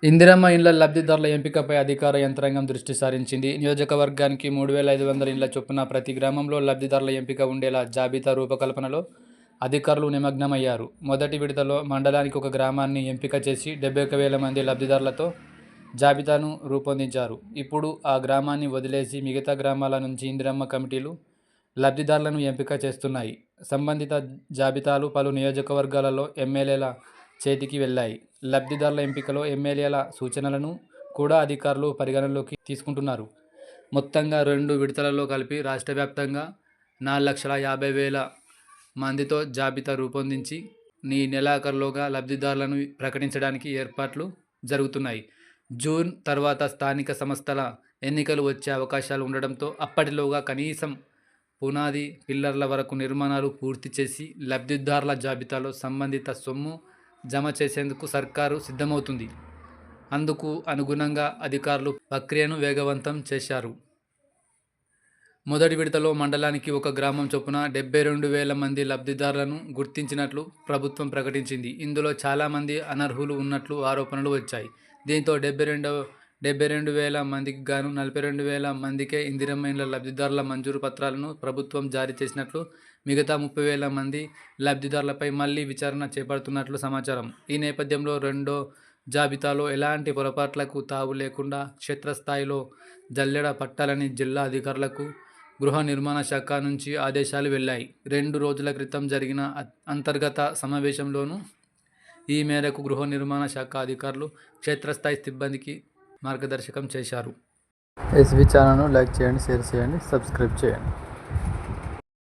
ఇందిరమ్మ ఇండ్ల లబ్ధిదారుల ఎంపికపై అధికార యంత్రాంగం దృష్టి సారించింది. నియోజకవర్గానికి 3,500 ఇండ్ల చొప్పున ప్రతి గ్రామంలో లబ్ధిదారుల ఎంపిక ఉండేలా జాబితా రూపకల్పనలో అధికారులు నిమగ్నమయ్యారు. మొదటి విడతలో మండలానికి ఒక గ్రామాన్ని ఎంపిక చేసి 71,000 మంది లబ్ధిదారులతో జాబితాను రూపొందించారు. ఇప్పుడు ఆ గ్రామాన్ని వదిలేసి మిగతా గ్రామాల నుంచి ఇందిరమ్మ కమిటీలు లబ్ధిదారులను ఎంపిక చేస్తున్నాయి. సంబంధిత జాబితాలు పలు నియోజకవర్గాలలో ఎమ్మెల్యేల చేతికి వెళ్లాయి. లబ్ధిదారుల ఎంపికలో ఎమ్మెల్యేల సూచనలను కూడా అధికారులు పరిగణనలోకి తీసుకుంటున్నారు. మొత్తంగా 2 విడతలలో కలిపి రాష్ట్ర వ్యాప్తంగా 4,50,000 మందితో జాబితా రూపొందించి ఈ నెలాఖరులోగా లబ్ధిదారులను ప్రకటించడానికి ఏర్పాట్లు జరుగుతున్నాయి. జూన్ తర్వాత స్థానిక సంస్థల ఎన్నికలు వచ్చే అవకాశాలు ఉండడంతో అప్పటిలోగా కనీసం పునాది పిల్లర్ల వరకు నిర్మాణాలు పూర్తి చేసి లబ్ధిదారుల జాబితాలో సంబంధిత సొమ్ము జమ చేసేందుకు సర్కారు సిద్ధమవుతుంది. అందుకు అనుగుణంగా అధికారులు ప్రక్రియను వేగవంతం చేశారు. మొదటి విడతలో మండలానికి ఒక గ్రామం చొప్పున 72,000 మంది లబ్ధిదారులను గుర్తించినట్లు ప్రభుత్వం ప్రకటించింది. ఇందులో చాలామంది అనర్హులు ఉన్నట్లు ఆరోపణలు వచ్చాయి. దీంతో 72,000 మందికి గాను 42,000 మందికే ఇందిరమ్మ ఇండ్ల లబ్ధిదారుల మంజూరు పత్రాలను ప్రభుత్వం జారీ చేసినట్లు, మిగతా 30,000 మంది లబ్ధిదారులపై మళ్లీ విచారణ చేపడుతున్నట్లు సమాచారం. ఈ నేపథ్యంలో రెండో జాబితాలో ఎలాంటి పొరపాట్లకు తావు లేకుండా క్షేత్రస్థాయిలో జల్లెడ పట్టాలని జిల్లా అధికారులకు గృహ నిర్మాణ శాఖ నుంచి ఆదేశాలు వెళ్లాయి. 2 రోజుల క్రితం జరిగిన అంతర్గత సమావేశంలోనూ ఈ మేరకు గృహ నిర్మాణ శాఖ అధికారులు క్షేత్రస్థాయి సిబ్బందికి మార్గదర్శకం చేశారు. ఎస్వీ ఛానల్ను లైక్ చేయండి, షేర్ చేయండి, సబ్స్క్రైబ్ చేయండి.